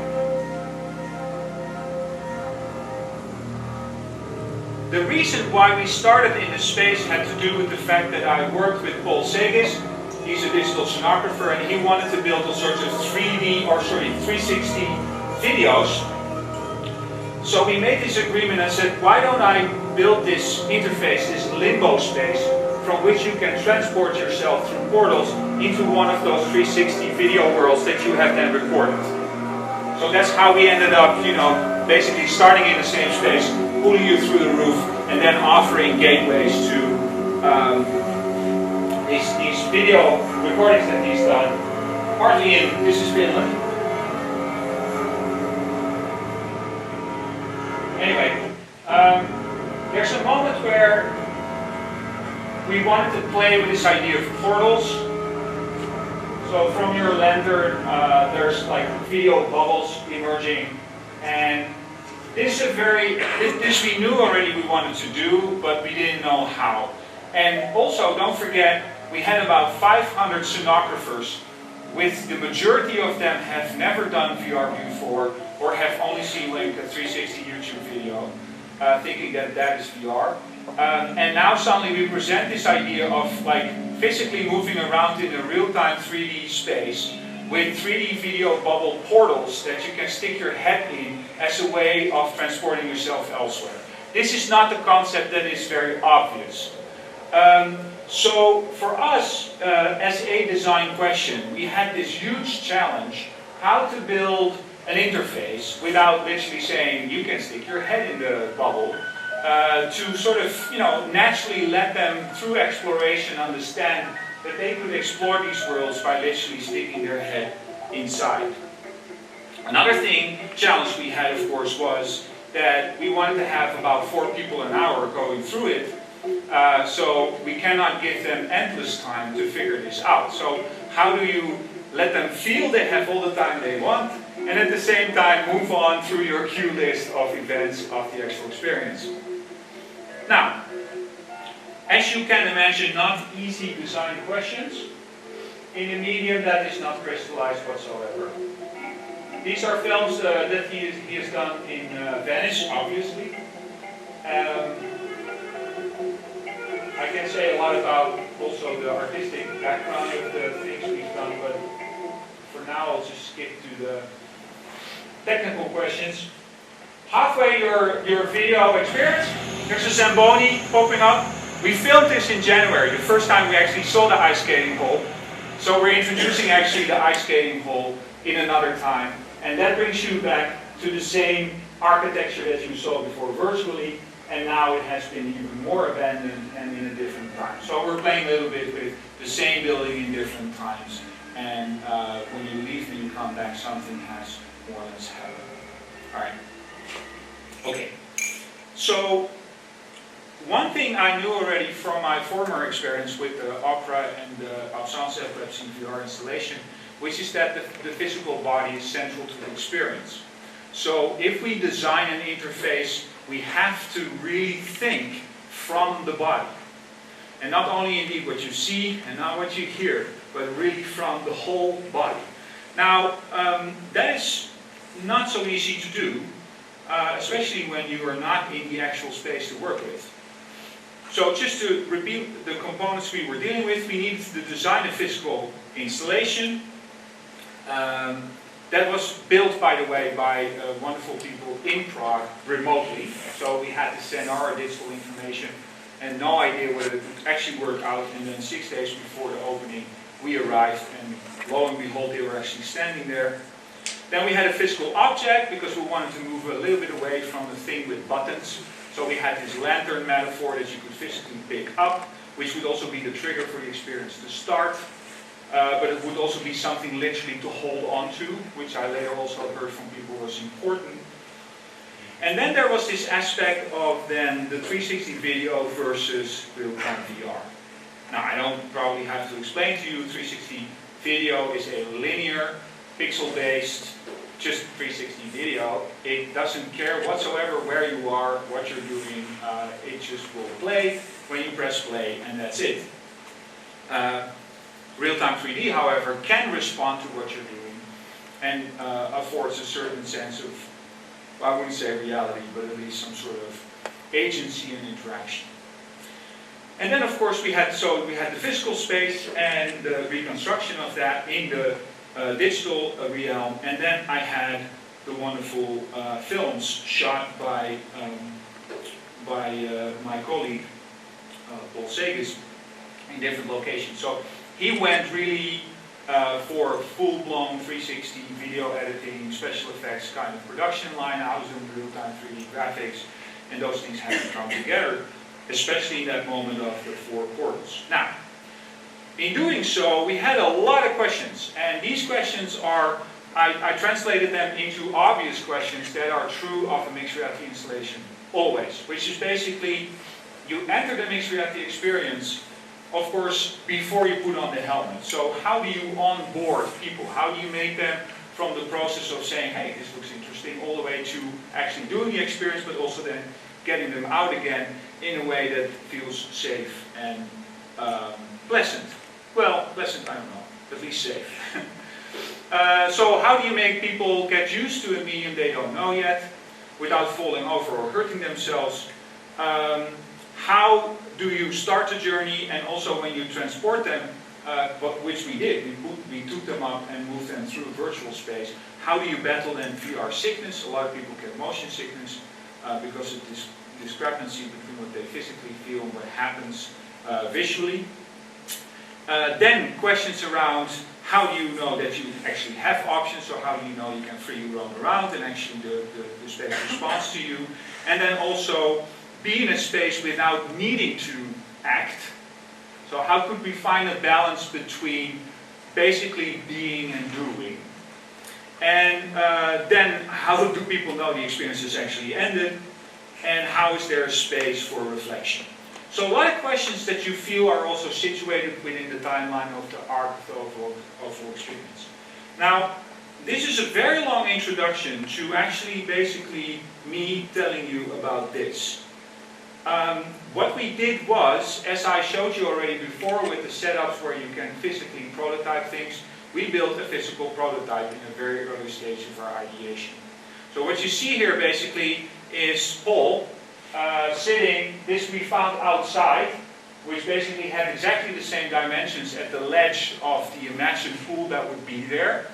the reason why we started in this space had to do with the fact that I worked with Paul Segis. He's a digital sonographer, and he wanted to build all sorts of 360 videos. So we made this agreement and said, why don't I build this interface, this limbo space, from which you can transport yourself through portals into one of those 360 video worlds that you have then recorded. So that's how we ended up, basically starting in the same space, pulling you through the roof, and then offering gateways to these video recordings that he's done, partly in, this is Finland. Anyway, there's a moment where we wanted to play with this idea of portals. So from your lantern, there's like video bubbles emerging, and this we knew already we wanted to do, but we didn't know how. And also, don't forget, we had about 500 sonographers, with the majority of them have never done VR before or have only seen like a 360 YouTube video, thinking that that is VR. And now suddenly we present this idea of like physically moving around in a real-time 3D space with 3D video bubble portals that you can stick your head in as a way of transporting yourself elsewhere. This is not the concept that is very obvious. So for us, as a design question, we had this huge challenge, how to build an interface without literally saying you can stick your head in the bubble, to sort of, naturally let them, through exploration, understand that they could explore these worlds by literally sticking their head inside. Another challenge we had, of course, was that we wanted to have about 4 people an hour going through it. So we cannot give them endless time to figure this out. So how do you let them feel they have all the time they want, and at the same time move on through your queue list of events of the actual experience? Now, as you can imagine, not easy design questions in a medium that is not crystallized whatsoever. These are films that he has done in Venice, obviously. I can say a lot about also the artistic background of the things we've done, but for now I'll just skip to the technical questions. Halfway your video experience, there's a Zamboni popping up. We filmed this in January, the first time we actually saw the ice skating hole. So we're introducing actually the ice skating hole in another time. And that brings you back to the same architecture that you saw before virtually, and now it has been even more abandoned and in a different time. So we're playing a little bit with the same building in different times, and when you leave and you come back, something has more or less happened. Alright. Okay. So, one thing I knew already from my former experience with the opera and the absence epilepsy VR installation, which is that the physical body is central to the experience. So if we design an interface, we have to really think from the body. And not only indeed what you see and not what you hear, but really from the whole body. Now, that is not so easy to do, especially when you are not in the actual space to work with. So just to repeat the components we were dealing with, we needed to design a physical installation. That was built, by the way, by wonderful people in Prague remotely. So we had to send our digital information and no idea whether it would actually work out. And then 6 days before the opening, we arrived, and lo and behold, they were actually standing there. Then we had a physical object because we wanted to move a little bit away from the thing with buttons. So we had this lantern metaphor that you could physically pick up, which would also be the trigger for the experience to start. But it would also be something literally to hold on to, which I later also heard from people was important. And then there was this aspect of then the 360 video versus real-time VR. Now, I don't probably have to explain to you, 360 video is a linear, pixel-based, just 360 video. It doesn't care whatsoever where you are, what you're doing. It just will play when you press play, and that's it. Real-time 3D, however, can respond to what you're doing and affords a certain sense of, well, I wouldn't say reality, but at least some sort of agency and interaction. And then, of course, we had the physical space and the reconstruction of that in the digital realm, and then I had the wonderful films shot by my colleague Paul Segis in different locations. So he went really for full-blown 360 video editing, special effects kind of production line. I was doing real-time 3D graphics, and those things had to come together, especially in that moment of the 4 portals. Now, in doing so, we had a lot of questions, and these questions are, I translated them into obvious questions that are true of a mixed reality installation always, which is basically, you enter the mixed reality experience, of course, before you put on the helmet. So how do you onboard people? How do you make them from the process of saying, hey, this looks interesting, all the way to actually doing the experience, but also then getting them out again in a way that feels safe and pleasant. pleasant? I don't know. At least safe. So how do you make people get used to a medium they don't know yet without falling over or hurting themselves? How do you start the journey, and also when you transport them, which we did, we took them up and moved them through virtual space. How do you battle then VR sickness? A lot of people get motion sickness because of this discrepancy between what they physically feel and what happens visually. Then questions around how do you know that you actually have options, or how do you know you can freely roam around and actually the space responds to you. And then also be in a space without needing to act. So how could we find a balance between basically being and doing? And then how do people know the experience has actually ended? And how is there a space for reflection? So a lot of questions that you feel are also situated within the timeline of the arc of the overall experience. Now, this is a very long introduction to actually basically me telling you about this. What we did was, as I showed you already before with the setups where you can physically prototype things, we built a physical prototype in a very early stage of our ideation. So what you see here basically is Paul sitting, this we found outside, which basically had exactly the same dimensions at the ledge of the imagined pool that would be there.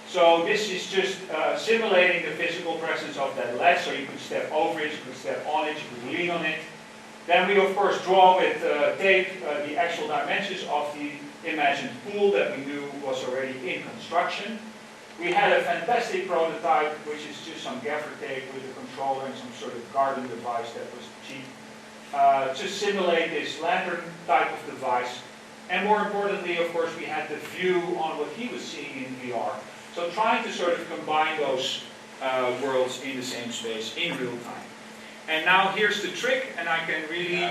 So this is just simulating the physical presence of that ledge, so you could step over it, you could step on it, you could lean on it. Then we of course draw with tape the actual dimensions of the imagined pool that we knew was already in construction. We had a fantastic prototype, which is just some gaffer tape with a controller and some sort of garden device that was cheap, to simulate this lantern type of device. And more importantly, of course, we had the view on what he was seeing in VR. So trying to sort of combine those worlds in the same space in real time. And now here's the trick, and I can really,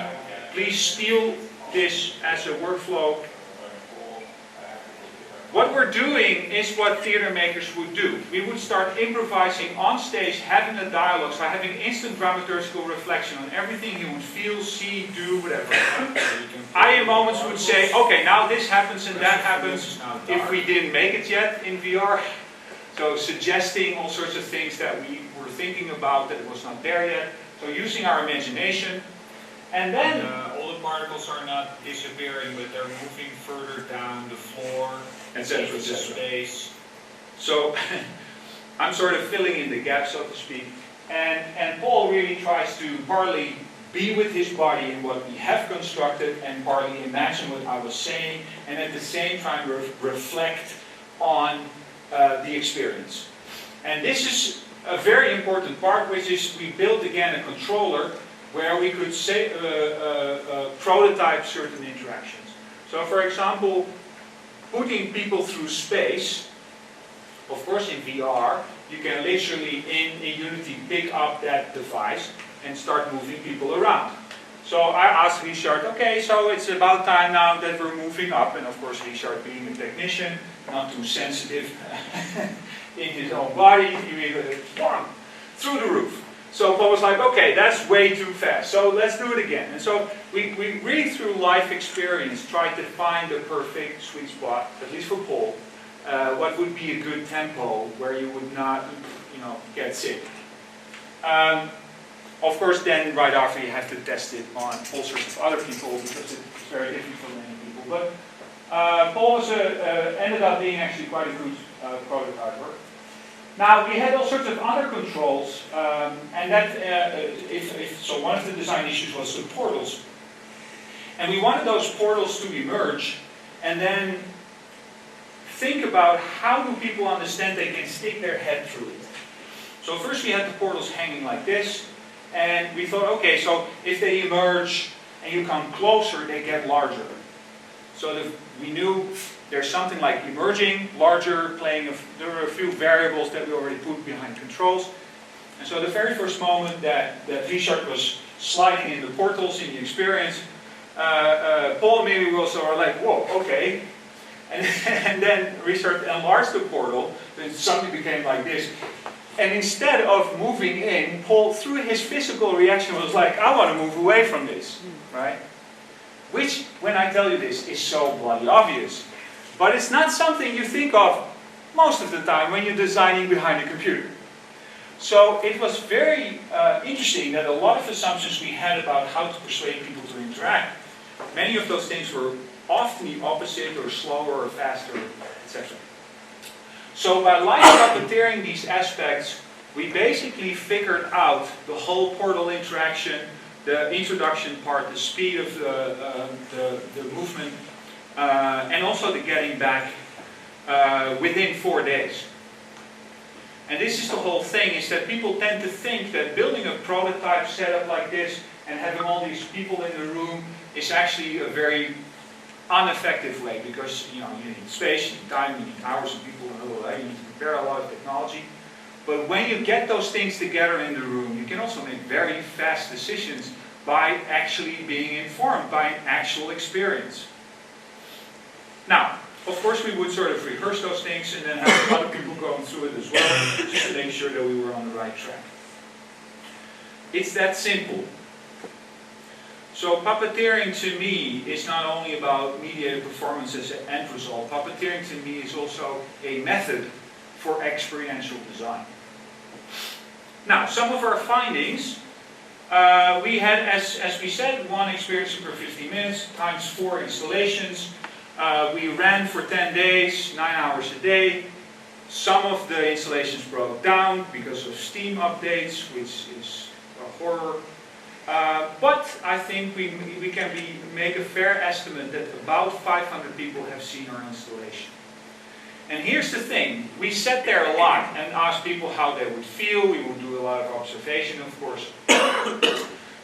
please steal this as a workflow. What we're doing is what theater makers would do. We would start improvising on stage, having a dialogue, so having instant dramaturgical reflection on everything you would feel, see, do, whatever. I in moments would say, okay, now this happens and that happens, if we didn't make it yet in VR. So suggesting all sorts of things that we were thinking about that was not there yet. So using our imagination. And then all the particles are not disappearing, but they're moving further down the floor, etc., into the space. So I'm sort of filling in the gap, so to speak. And Paul really tries to partly be with his body in what we have constructed, and partly imagine what I was saying, and at the same time reflect on the experience. And this is a very important part, which is we built again a controller where we could say, prototype certain interactions. So for example, putting people through space, of course in VR, you can literally in Unity pick up that device and start moving people around. So I asked Richard, okay, so it's about time now that we're moving up, and of course Richard being a technician, not too sensitive in his own body, he really through the roof. So Paul was like, okay, that's way too fast, so let's do it again. And so we really through life experience tried to find the perfect sweet spot, at least for Paul, what would be a good tempo where you would not, get sick. Of course, then right after you have to test it on all sorts of other people because it's very different for many people. But Paul was ended up being actually quite a good prototyper. Now we had all sorts of other controls, and that so one of the design issues was the portals, and we wanted those portals to emerge, and then think about how do people understand they can stick their head through it. So first we had the portals hanging like this, and we thought, okay, so if they emerge and you come closer, they get larger. So we knew there's something like emerging, larger, there were a few variables that we already put behind controls. And so the very first moment that Richard was sliding in the portals in the experience, Paul and me also were like, whoa, okay. And then Richard enlarged the portal, then suddenly became like this. And instead of moving in, Paul, through his physical reaction, was like, I want to move away from this, right? Which, when I tell you this, is so bloody obvious. But it's not something you think of most of the time when you're designing behind a computer. So it was very interesting that a lot of assumptions we had about how to persuade people to interact, many of those things were often the opposite, or slower, or faster, etc. So by light puppeteering these aspects, we basically figured out the whole portal interaction, the introduction part, the speed of the movement, and also the getting back within 4 days. And this is the whole thing, is that people tend to think that building a prototype setup like this and having all these people in the room is actually a very ineffective way, because you need space, you need time, you need hours and people, and you need to prepare a lot of technology. But when you get those things together in the room, you can also make very fast decisions by actually being informed by an actual experience. Now, of course we would sort of rehearse those things and then have other people going through it as well, just to make sure that we were on the right track. It's that simple. So puppeteering to me is not only about mediated performance as an end result. Puppeteering to me is also a method for experiential design. Now, some of our findings, we had, as we said, 1 experience per 50 minutes times 4 installations. We ran for 10 days, 9 hours a day. Some of the installations broke down because of Steam updates, which is a horror. But I think we can make a fair estimate that about 500 people have seen our installation. And here's the thing, we sat there a lot and asked people how they would feel. We would do a lot of observation, of course.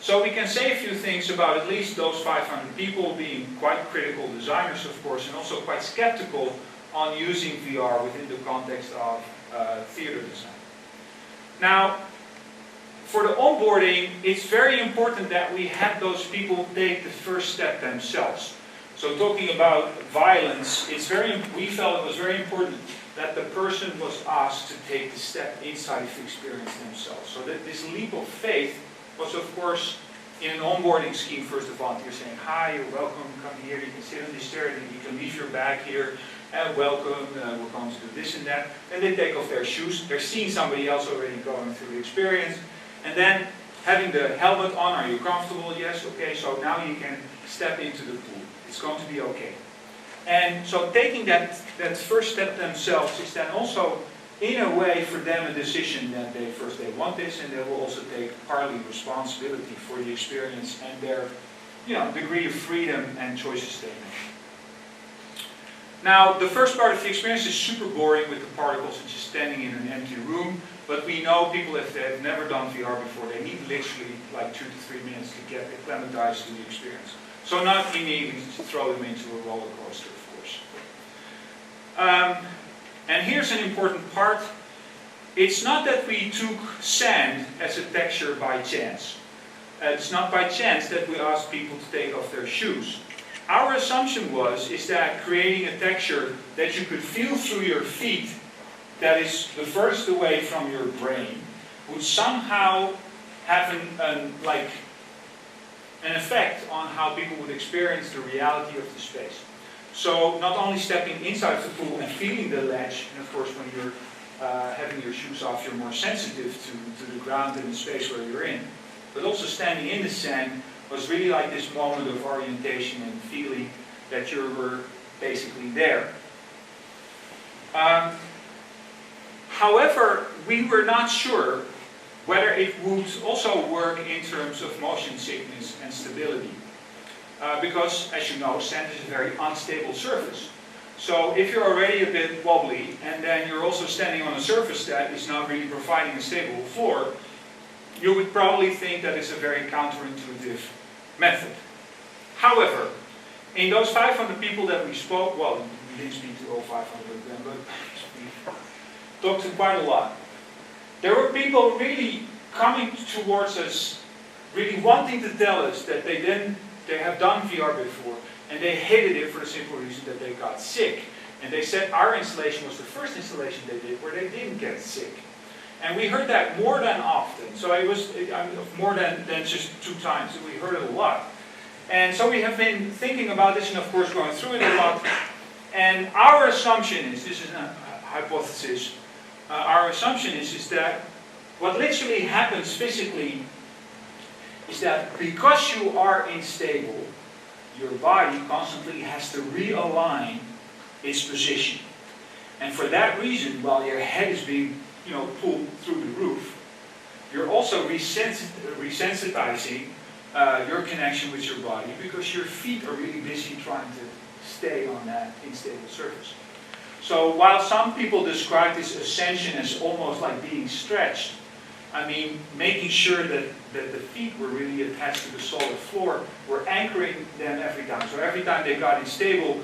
So we can say a few things about at least those 500 people being quite critical designers, of course, and also quite skeptical on using VR within the context of theater design. Now, for the onboarding, it's very important that we have those people take the first step themselves. So talking about violence, we felt it was very important that the person was asked to take the step inside the experience themselves. So that this leap of faith was, of course, in an onboarding scheme, first of all, you're saying, hi, you're welcome, come here, you can sit on this chair, you can leave your bag here, and welcome, we're going to do this and that. And they take off their shoes, they're seeing somebody else already going through the experience. And then having the helmet on, are you comfortable? Yes, okay, so now you can step into the pool. It's going to be okay. And so taking that first step themselves is then also, in a way, for them a decision that they want this, and they will also take partly responsibility for the experience and their degree of freedom and choices they make. Now, the first part of the experience is super boring with the particles and just standing in an empty room. But we know people, if they have never done VR before, they need literally like 2 to 3 minutes to get acclimatized to the experience. So not immediately to throw them into a roller coaster, of course. And here's an important part. It's not that we took sand as a texture by chance. It's not by chance that we asked people to take off their shoes. Our assumption is that creating a texture that you could feel through your feet, that is the furthest away from your brain, would somehow have an effect on how people would experience the reality of the space. So not only stepping inside the pool and feeling the ledge, and of course when you're having your shoes off, you're more sensitive to the ground and the space where you're in, but also standing in the sand was really like this moment of orientation and feeling that you were basically there. However, we were not sure whether it would also work in terms of motion sickness and stability. Because, as you know, sand is a very unstable surface. So if you're already a bit wobbly, and then you're also standing on a surface that is not really providing a stable floor, you would probably think that it's a very counterintuitive method. However, in those 500 people that we spoke, well, we didn't speak to all 500 of them, but we talked to quite a lot. There were people really coming towards us, really wanting to tell us that they have done VR before, and they hated it for the simple reason that they got sick. And they said our installation was the first installation they did where they didn't get sick. And we heard that more than often. So it was more than just 2 times. We heard it a lot. And so we have been thinking about this and of course going through it a lot. And And our assumption is, this is a hypothesis, our assumption is that what literally happens physically is that because you are unstable, your body constantly has to realign its position. And for that reason, while your head is being pulled through the roof, you're also resensitizing your connection with your body because your feet are really busy trying to stay on that unstable surface. So while some people describe this ascension as almost like being stretched, I mean, making sure that the feet were really attached to the solid floor, we're anchoring them every time. So every time they got unstable,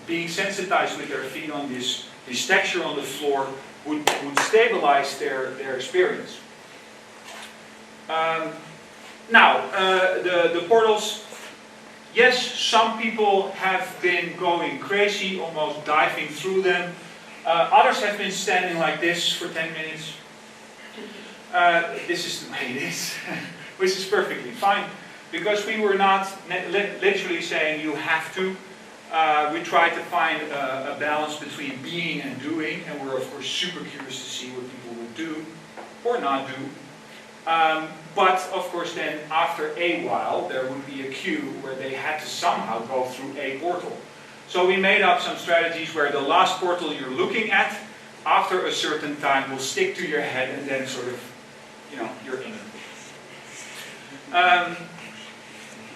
being sensitized with their feet on this texture on the floor would stabilize their experience. Now, the portals, yes, some people have been going crazy, almost diving through them. Others have been standing like this for 10 minutes. This is the way it is, which is perfectly fine, because we were not literally saying you have to. We tried to find a balance between being and doing, and we're of course super curious to see what people would do or not do. But of course then after a while there would be a queue where they had to somehow go through a portal. So we made up some strategies where the last portal you're looking at after a certain time will stick to your head and then sort of, you're in it.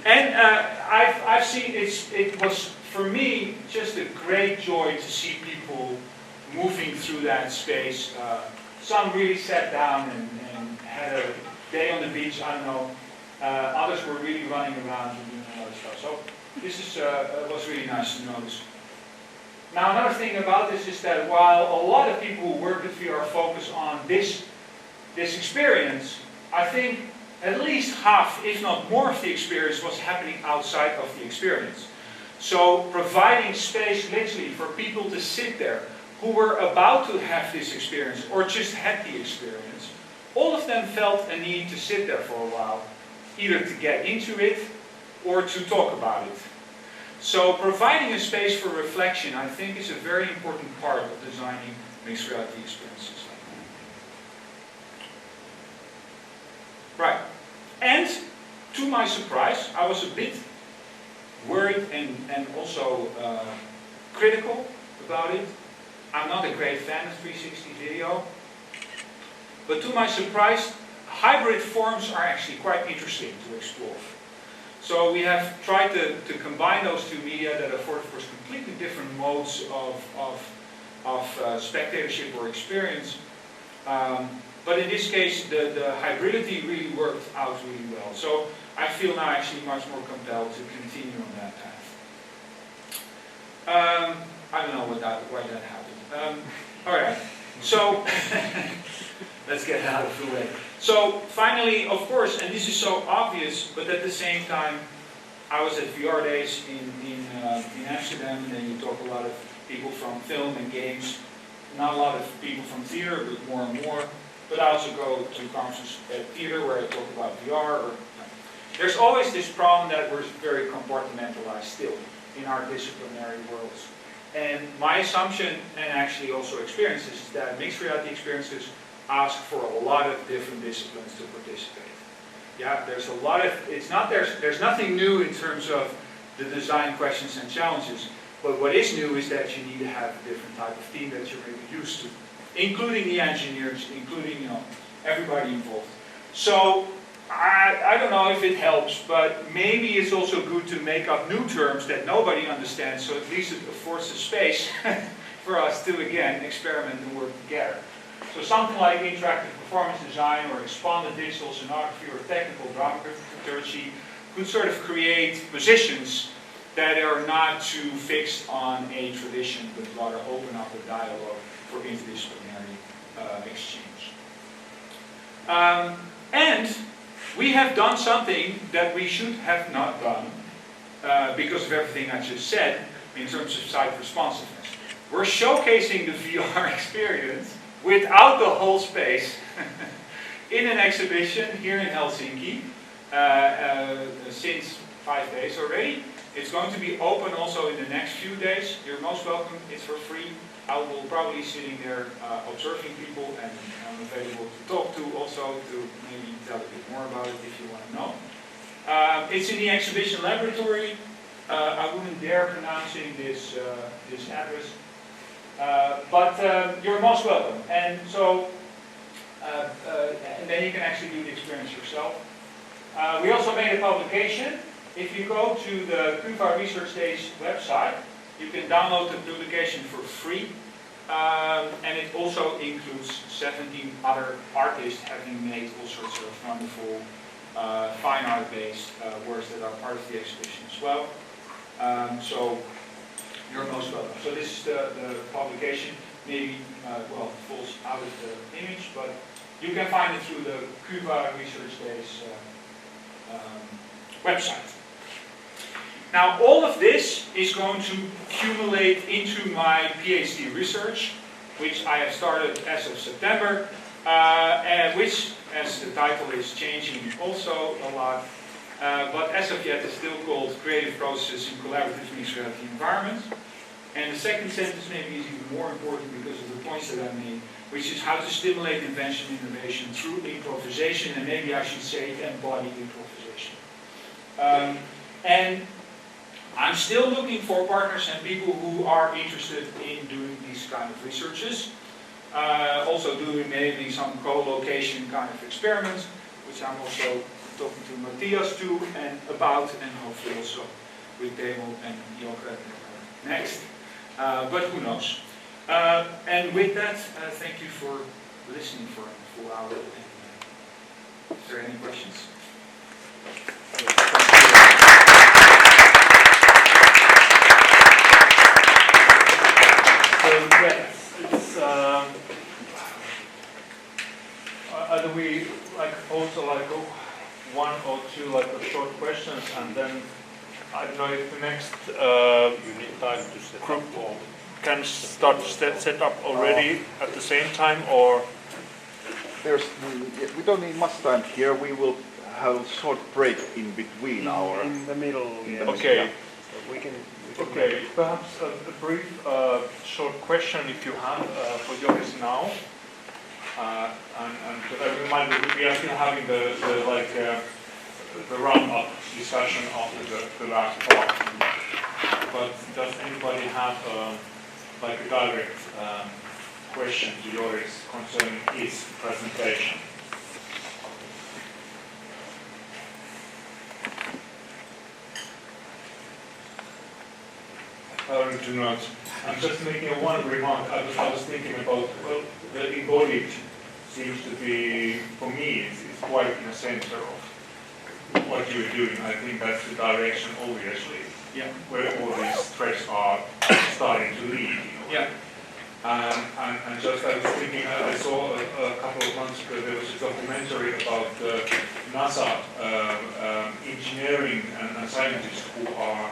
I've seen it was for me just a great joy to see people moving through that space. Some really sat down and had a day on the beach, I don't know. Others were really running around and doing other stuff. So this was really nice to notice. Now another thing about this is that while a lot of people who work with VR focus on this experience, I think at least half, if not more of the experience was happening outside of the experience. So providing space literally for people to sit there who were about to have this experience or just had the experience, all of them felt a need to sit there for a while, either to get into it or to talk about it. So providing a space for reflection, I think, is a very important part of designing mixed reality experiences like that. Right. And to my surprise, I was a bit worried and also critical about it. I'm not a great fan of 360 video. But to my surprise, hybrid forms are actually quite interesting to explore. So we have tried to combine those two media that afford, of course, completely different modes of spectatorship or experience. But in this case, the hybridity really worked out really well. So I feel now actually much more compelled to continue on that path. I don't know why that happened. All right, so let's get it out of the way. So finally, of course, and this is so obvious, but at the same time, I was at VR Days in Amsterdam, and then you talk a lot of people from film and games, not a lot of people from theater, but more and more. But I also go to conferences at theater where I talk about VR. There's always this problem that we're very compartmentalized still in our disciplinary worlds. And my assumption, and actually also experiences, is that mixed reality experiences ask for a lot of different disciplines to participate. Yeah, there's a lot of, there's nothing new in terms of the design questions and challenges, but what is new is that you need to have a different type of team that you're really used to, including the engineers, including everybody involved. So I don't know if it helps, but maybe it's also good to make up new terms that nobody understands, so at least it affords a space for us to again experiment and work together. So something like interactive performance design or expanded digital sonography or technical dramaturgy could sort of create positions that are not too fixed on a tradition, but rather open up a dialogue for interdisciplinary exchange. And we have done something that we should have not done because of everything I just said in terms of site responsiveness. We're showcasing the VR experience without the whole space in an exhibition here in Helsinki since 5 days already. It's going to be open also in the next few days. You're most welcome. It's for free. I will probably be sitting there observing people, and I'm available to talk to also, to maybe tell a bit more about it if you want to know. It's in the exhibition laboratory. I wouldn't dare pronouncing this address, but you're most welcome. And so, and then you can actually do the experience yourself. We also made a publication. If you go to the KUVA Research Days website, you can download the publication for free, and it also includes 17 other artists having made all sorts of wonderful fine art-based works that are part of the exhibition as well. So you're most welcome. So this is the publication. Maybe well, it falls out of the image, but you can find it through the KUVA Research Days website. Now, all of this is going to accumulate into my PhD research, which I have started as of September, and which, as the title is changing also a lot, but as of yet is still called Creative Processes in Collaborative Mixed Reality Environments. And the second sentence maybe is even more important because of the points that I made, which is how to stimulate invention and innovation through improvisation, and maybe I should say embodied improvisation. And I'm still looking for partners and people who are interested in doing these kind of researches. Also doing maybe some co-location kind of experiments, which I'm also talking to Matthias too and about, and hopefully also with Demo and Joker next. But who knows? And with that, thank you for listening for a full hour. And, is there any questions? Either we also one or two short questions, and then I don't know if the next You need time to set group up all. can start to set up already at the same time, or we don't need much time here. We will have a short break in between our. In the middle. Yeah. okay. So we can Okay, perhaps a brief short question if you have for Joris now. And because I remind that we are still having the round-up discussion after the last part. But does anybody have a direct question to Joris concerning his presentation? Do not. I'm just making one remark. I was thinking about, well, the embodied seems to be, for me, it's quite in the center of what you're doing. I think that's the direction, obviously, where all these threads are starting to lead. Yeah. And just I was thinking, I saw a couple of months ago there was a documentary about NASA engineering and scientists who are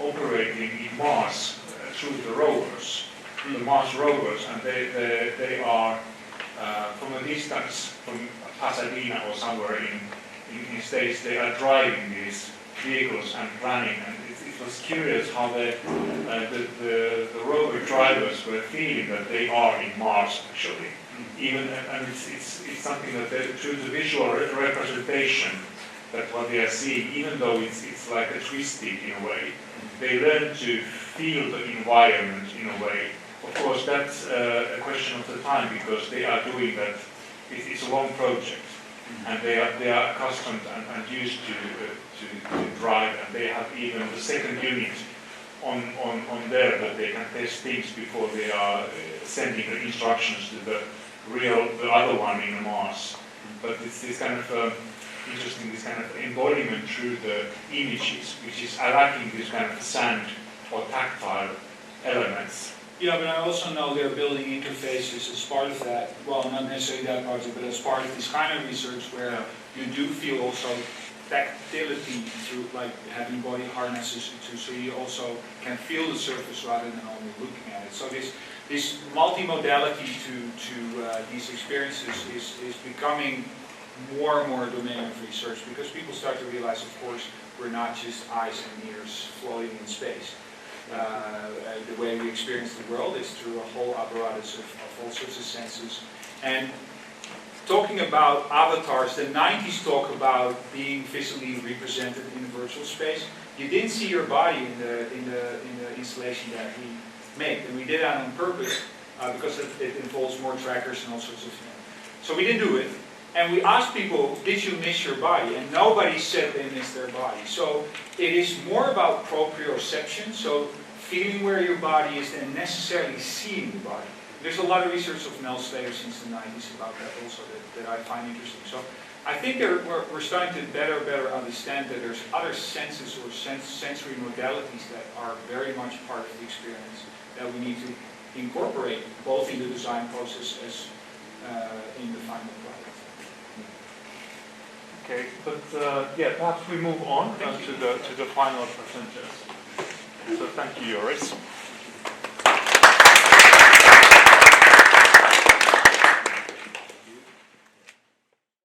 operating in Mars through the rovers, the Mars rovers, and they are from a distance, from Pasadena or somewhere in States, they are driving these vehicles and planning, and it was curious how the rover drivers were feeling that they are in Mars actually. Even, and it's something that through the visual representation that what they are seeing, even though it's like a twisted in a way, they learn to feel the environment in a way. Of course, that's a question of the time because they are doing that. It's a long project, and they are accustomed and used to drive, and they have even the second unit on there that they can test things before they are sending the instructions to the other one in Mars. But it's this kind of interesting, this kind of embodiment through the images, which is lacking this kind of sand or tactile elements. Yeah, but I also know they're building interfaces as part of that. Well, not necessarily that project, but as part of this kind of research where you do feel also tactility through like having body harnesses, so you also can feel the surface rather than only looking at it. So this multimodality to these experiences is becoming more and more a domain of research because people start to realize, of course, we're not just eyes and ears floating in space. The way we experience the world is through a whole apparatus of all sorts of senses. And talking about avatars, the 90s talk about being visually represented in the virtual space. You didn't see your body in the installation that we made, and we did that on purpose because it involves more trackers and all sorts of things. So we didn't do it, and we asked people, did you miss your body? And nobody said they missed their body. So it is more about proprioception, so feeling where your body is than necessarily seeing the body. There's a lot of research of Mel Slater since the 90s about that also that I find interesting. So I think we're starting to better understand that there's other senses or sensory modalities that are very much part of the experience that we need to incorporate both in the design process as in the final product. Okay, but yeah, perhaps we move on to the final presenters. So thank you, Joris.